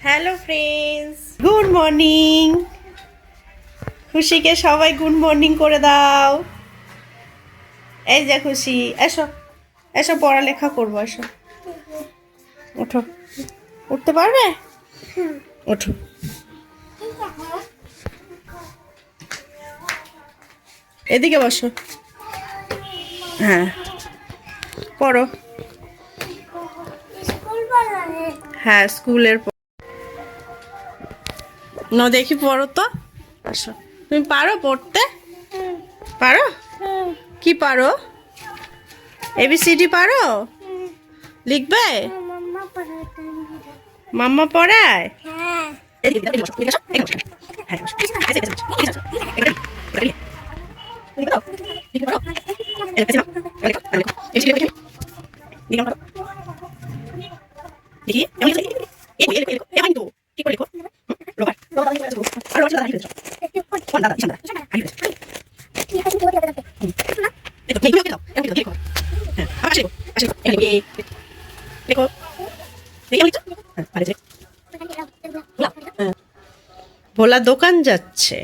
Hello friends, good morning. খুশিকে সবাই good morning করে দাও। এই যে খুশি, এসো এসো পড়ালেখা করবো, এসো। ওঠো, উঠতে পারবে? ওঠো। এদিকে বসো। হ্যাঁ, পড়ো। হ্যাঁ, স্কুলের না দেখি পড়ো তো। আসো, তুমি পারো পড়তে? পারো? কি পারো? এবিসিডি পারো? লিখবে? মাম্মা পড়ায়? ভোলা দোকান যাচ্ছে।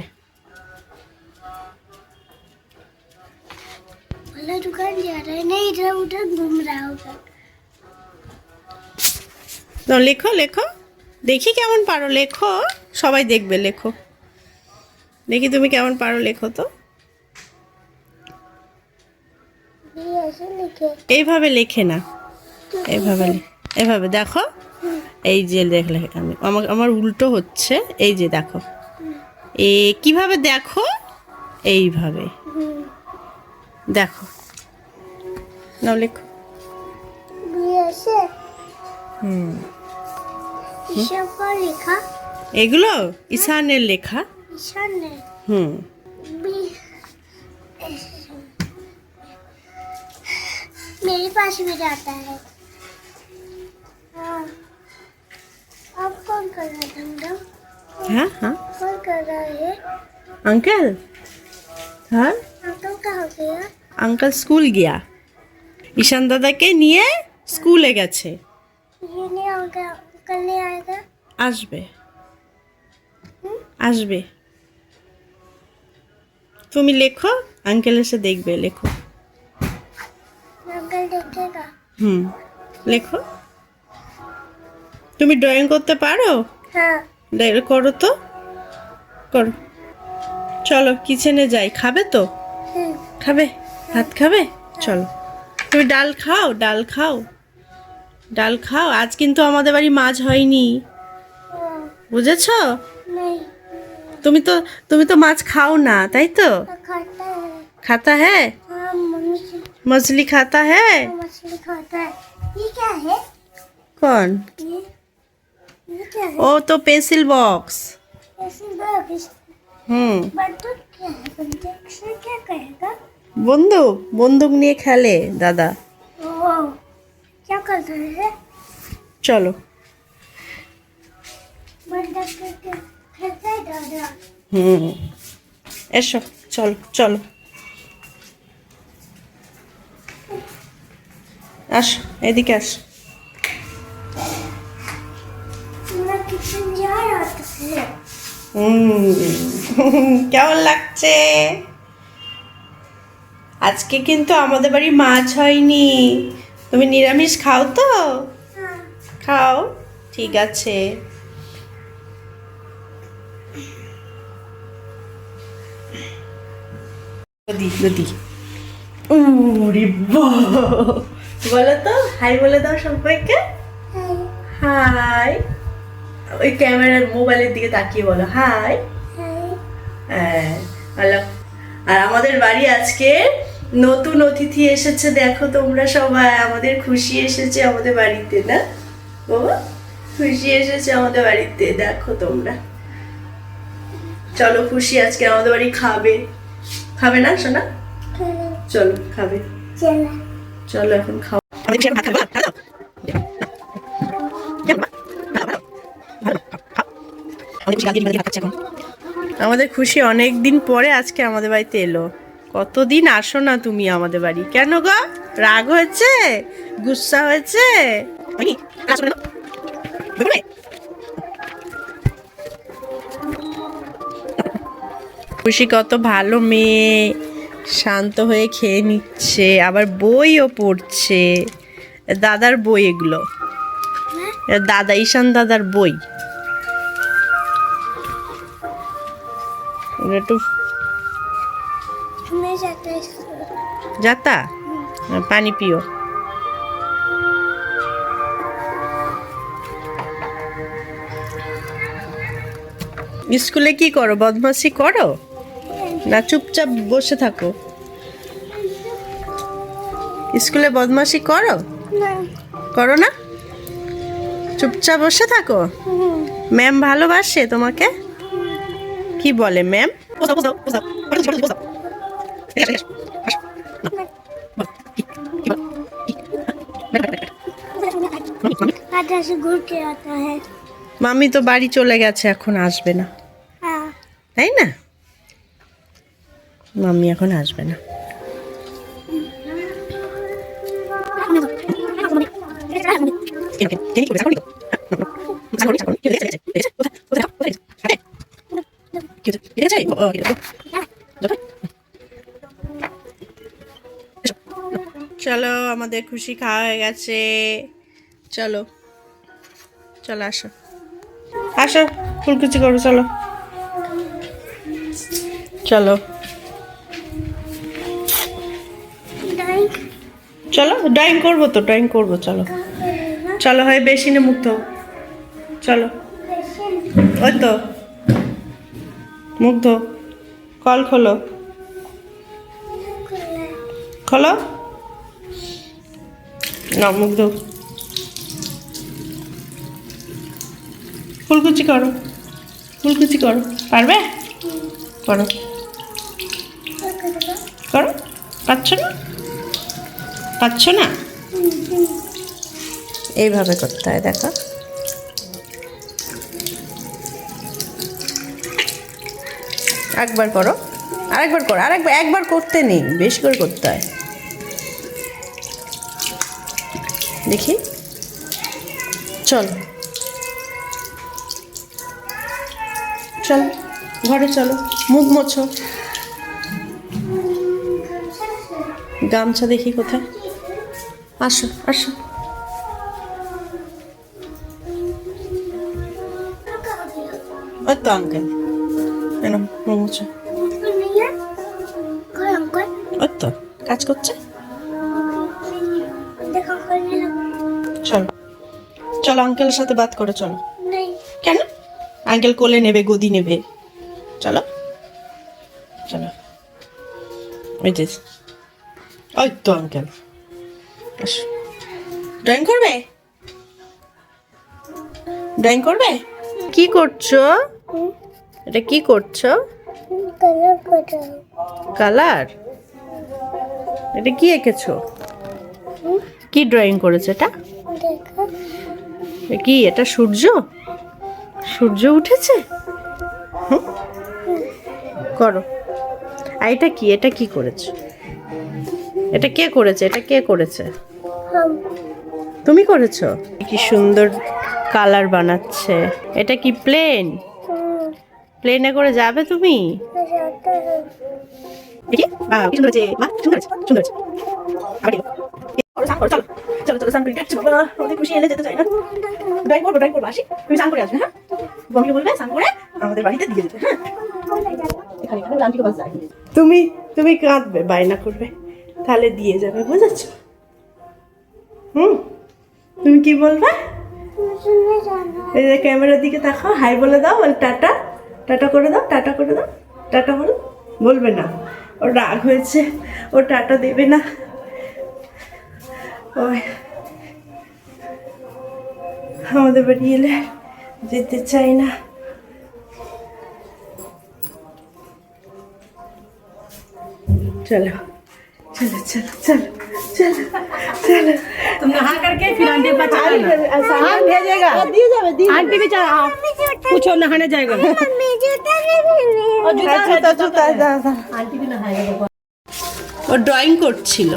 दुकान जा रहा है, नहीं इधर उधर घूम रहा होगा। তো লেখো লেখো, দেখি কেমন পারো, লেখো, সবাই দেখবে, লেখো দেখি তুমি কেমন পারো, লেখো তো। ये ऐसे लिखे এইভাবে লেখে না, এইভাবে এভাবে দেখো। এই যে দেখলে আমি আমার উল্টো হচ্ছে, এই যে দেখো, এ কিভাবে দেখো, এইভাবে দেখো, নাও লেখো। ये ऐसे ईशा का लिखा, এগুলো ঈশানের লেখা। ईशान ने হুম, भी मेरे पास भी जाता है। हाँ, अब कौन कर रहा है धंधा? হ্যাঁ হ্যাঁ, कौन कर रहा है? अंकल। হ্যাঁ, अंकल कहाँ गया? আঙ্কেল স্কুল গিয়া, ঈশান দাদাকে নিয়ে স্কুলে গেছে। ये नहीं आएगा, कल नहीं आएगा। আসবে আসবে। তুমি লেখো, আঙ্কেল এসে দেখবে, লেখো। अंकल देखेगा। হুম, লেখো। তুমি ড্রয়িং করতে পারো? हाँ, করো তো, করো। চলো কিচেনে যাই, খাবে তো? খাবে, ভাত খাবে? চলো। তুমি ডাল খাও, ডাল খাও, ডাল খাও। আজ কিন্তু আমাদের বাড়ি মাছ হয়নি, हाँ, বুঝেছো? नहीं তুমি তো মাছ খাও না, তাই তো? खाता है। खाता है, हाँ, मम्मी से मछली खाता है। मछली खाता है। ये क्या है? कौन? ये क्या है? ओ तो पेंसिल बॉक्स। ऐसे बैग बंदूक क्या है? बंदूक से क्या कहेगा? বন্দুক, বন্দুক নিয়ে খেলে দাদা। ओह, क्या कर रहे हैं? চলো। बंदूक से खेलता है दादा। হুম, এসো, চলো চলো, আসো এদিকে আসো। मैं किचन जा रहा था। কেমন লাগছে? আজকে কিন্তু আমাদের বাড়ি মাছ হয়নি। তুমি নিরামিষ খাও তো? हाँ, খাও, ঠিক আছে। নদী নদী, উরে বলো তো, হাই বলে দাও সবাইকে। হাই, ওই ক্যামেরার মোবাইলের দিকে তাকিয়ে বলো হাই। হ্যাঁ, ভালো। আর আমাদের বাড়ি আজকে নতুন অতিথি এসেছে, দেখো তোমরা সবাই। আমাদের খুশি এসেছে আমাদের বাড়িতে, না বাবা? খুশি এসেছে আমাদের বাড়িতে, দেখো তোমরা। চলো, খুশি আজকে আমাদের বাড়ি খাবে, খাবে না সোনা? চলো খাবে, चला। চলো এখন খাও। আমাদের খুশি অনেক দিন পরে আজকে আমাদের বাড়িতে এলো। কতদিন আসো না তুমি আমাদের বাড়ি, কেন গো? রাগ হয়েছে, গুসা হয়েছে? খুশি কত ভালো মেয়ে, শান্ত হয়ে খেয়ে নিচ্ছে, আবার বইও পড়ছে। দাদার বই এগুলো, দাদা ঈশান দাদার বই। একটু मैं जाता है যাতা পানি পিও। স্কুলে কি করো, বদমাশি করো না চুপচাপ বসে থাকো? স্কুলে বদমাশি করো? ना করো না, চুপচাপ বসে থাকো। ম্যাম ভালোবাসে তোমাকে? কি বলে ম্যাম? आधा से घूर के आता है মামি তো বাড়ি চলে গেছে, এখন আসবে না, हाँ তাই না? মাম্মি এখন আসবে না। চলো, আমাদের খুশি খাওয়া হয়ে গেছে। চলো চলো, আসো আসো, ফুলকুচি করো, চলো চলো ड्राइंग চলো, ড্রয়িং করবো তো, ড্রয়িং করবো, চলো চলো, হয় বেসিনে মুখ ধো, চলো ওই তো মুখ ধো, কল খোলো, খোলো না, মুখ ধো, ফুলকুচি করো, ফুলকুচি করো, পারবে? করো করো, পাচ্ছ না, পাচ্ছ না, এইভাবে করতে হয়, দেখো একবার করো, আরেকবার করো, একবার করতে নেই, বেশি করে করতে হয়। দেখি, চলো চলো ঘরে চলো, মুখ মোছো, গামছা দেখি কোথায়, আসো আসো, ওই তো আঙ্কেল, এনো মুখ মোছো, नहीं है कोई अंकल ওই তো কাজ করছে। देखो करने लगा চলো চলো, আঙ্কেলের সাথে বাত করো, চলো। नहीं কেন? আঙ্কেল কোলে নেবে, গদি নেবে, চলো চলো, ওই যে ওই তো আঙ্কেল, আসো, ড্রয়িং করবে, ড্রয়িং করবে? কি করছো এটা, কি করছো? कलर कर रहा हूँ কালার? এটা কি এঁকেছো, কি ড্রয়িং করেছে এটা? देखो এ কি, এটা সূর্য? সূর্য উঠেছে? হুম? করো। আর এটা কি, এটা কি করেছো? এটা কে করেছে, এটা কে করেছে? हम তুমি করেছো? কি সুন্দর কালার বানাচ্ছে। এটা কি প্লেন? প্লেনে করে যাবে তুমি? जाता है দেখি, বাহ, কি সুন্দর হয়েছে, বাহ, সুন্দর হয়েছে, সুন্দর হয়েছে। আবার কি? চলো, স্নান করো, চলো চলো চলো, স্নান করে যাচ্ছি বাবা, আমাদের খুশি এলে যেতে চাই না। ড্রয়িং করবো, আসি, তুমি স্নান করে আসবে, হ্যাঁ? বমিকে বলবে স্নান করে আমাদের বাড়িতে দিয়ে যেতে, হ্যাঁ? এখানে এখানে লাঞ্চি বাস যায়। তুমি তুমি কাঁদবে, বায়না করবে, তাহলে দিয়ে যাবে, বুঝেছ? তুমি কি বলবে? मुझे जाना এই যে ক্যামেরার দিকে তাকাও, হাই বলে দাও, বল টাটা, টাটা করে দাও, টাটা করে দাও, টাটা বলো। বলবে না, ওর রাগ হয়েছে, ও টাটা দেবে না। ওই আমাদের বাড়ি এলে যেতে চাই না। चलो चलो चलो चलो चलो चलो, तुम नहा करके फिर आंटी के पास चला ना। सामान भेजेगा, दिए जावे, दिए आंटी भी चला पूछो नहाने जाएगा मम्मी जूता नहीं पहने और जूता है, जूता जूता दादा। आंटी भी नहाएगा ও ড্রয়িং করছিল।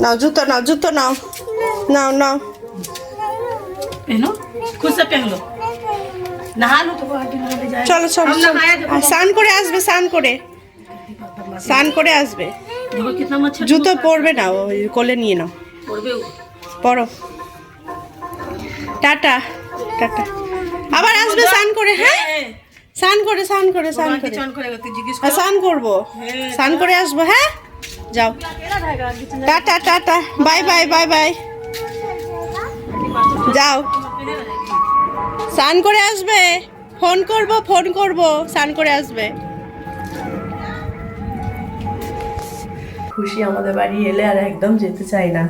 নাও জুতো, নাও জুতো, নাও নাও নাও। पहनो खुद से पहन लो नहा लो तो आंटी नहाने जाए চলো চলো हम नहाया देखो স্নান করে আসবে, স্নান করে আসবে। देखो कितना मच्छर জুতো পরবে না, ওই কোলে নিয়ে নাও, पड़बे পরো। টাটা টাটা, আবার আসবে স্নান করে। হ্যাঁ স্নান করে चान करेगा तो जिगिस স্নান করবো, হ্যাঁ। স্নান করে আসবো। হ্যাঁ যাও, tata tata, bye bye bye bye, যাও স্নান করে আসবে। ফোন করবো, স্নান করে আসবে। খুশি আমাদের বাড়ি এলে আর একদম যেতে চাই না।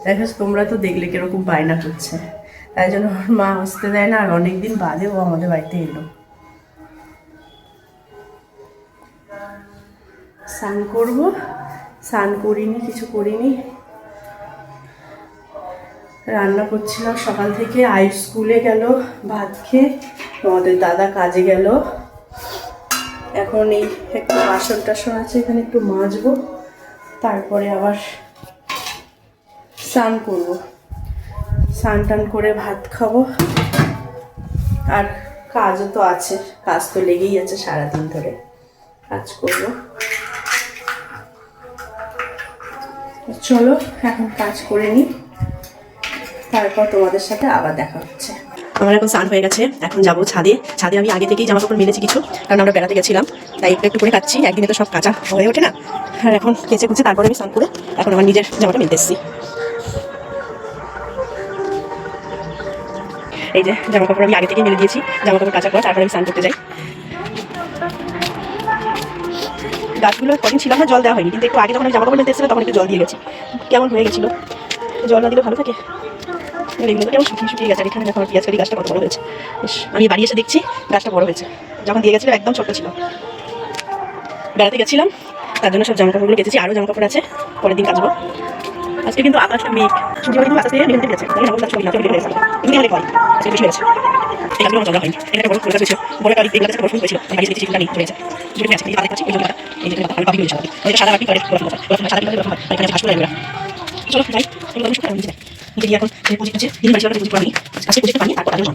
দেখো তোমরা তো দেখলে কিরকম বায়না করছে, তাই জন্য ওর মা আসতে দেয় না। আর অনেকদিন বাদে ও আমাদের বাড়িতে এলো। স্নান করবো, স্নান করিনি, কিছু করিনি, রান্না করছিলাম সকাল থেকে। আয়ুষ স্কুলে গেল ভাত খেয়ে, তোমাদের দাদা কাজে গেল। এখন এই একটু বাসন টাসন আছে, এখানে একটু মাজবো, তারপরে আবার স্নান করবো। স্নান টান করে ভাত খাবো। আর কাজও তো আছে, কাজ তো লেগেই আছে, সারাদিন ধরে কাজ করবো। চলো এখন কাজ করে নিই, তারপর তোমাদের সাথে আবার দেখা হচ্ছে। আমার এখন স্নান হয়ে গেছে, এখন যাবো ছাদে। ছাদে আমি আগে থেকেই জামা কাপড় মেলেছি কিছু, কারণ আমরা বেড়াতে গেছিলাম, তাই একটু একটু করে কাচ্ছি। একদিনে তো সব কাঁচা হয়ে ওঠে না। আর এখন কেচে কুচে তারপরে আমি স্নান করে এখন আমার নিজের জামাটা মেলতে এসেছি। এই যে জামা কাপড় আমি আগে থেকেই মেলে দিয়েছি, জামা কাপড় কাঁচা করে তারপরে আমি স্নান করতে যাই। গাছগুলো কদিন ছিল না, জল দেওয়া হয়নি, কিন্তু একটু আগে যখন আমি জামা কাপড় মেলতে এসেছিলাম তখন একটু জল দিয়ে গেছি। কেমন হয়ে গেছিলো, জল না দিলে ভালো থাকে। এগুলো কেমন শুকিয়ে গেছে। আর এখানে দেখো আমার পেঁয়াজ কারি গাছটা কত বড় হয়েছে। আমি বাড়ি এসে দেখছি গাছটা বড় হয়েছে, যখন দিয়ে গেছিলো একদম ছোট ছিল। বেড়াতে গেছিলাম, তার জন্য সব জামা কাপড়গুলো কেচেছি, আরও জামা কাপড় আছে, পরের দিন কাচবো। আজকে কিন্তু আকাশটা মেঘ, সূর্য কিন্তু আস্তে আস্তে মেঘ গেছে। ছবি না বের হয়েছে, তুমি অনেক হয় আজকে বেশি হয়েছে। এই গাছগুলো আমার জল হয়নি, এটা বড় ফুল গাছ হয়েছে, বড় একটা এই গাছটা বড় ফুল হয়েছিল। আমি বাড়ি দেখছি ফুলটা নেই, হয়েছে যেটা আছে এই পাতা, ওই জন্য এই যে পাতা আমি পাবি হয়েছে, এটা সাদা রাখি করে সাদা দিলে হয়, এখানে ভাসুর লাগবে। চলো যাই, এগুলো আমি শুকানো নিচে নিচে গিয়ে এখন পুজি পুজি দিন বাড়ি পুজি পানি আজকে পুজিতে পানি তারপর আরও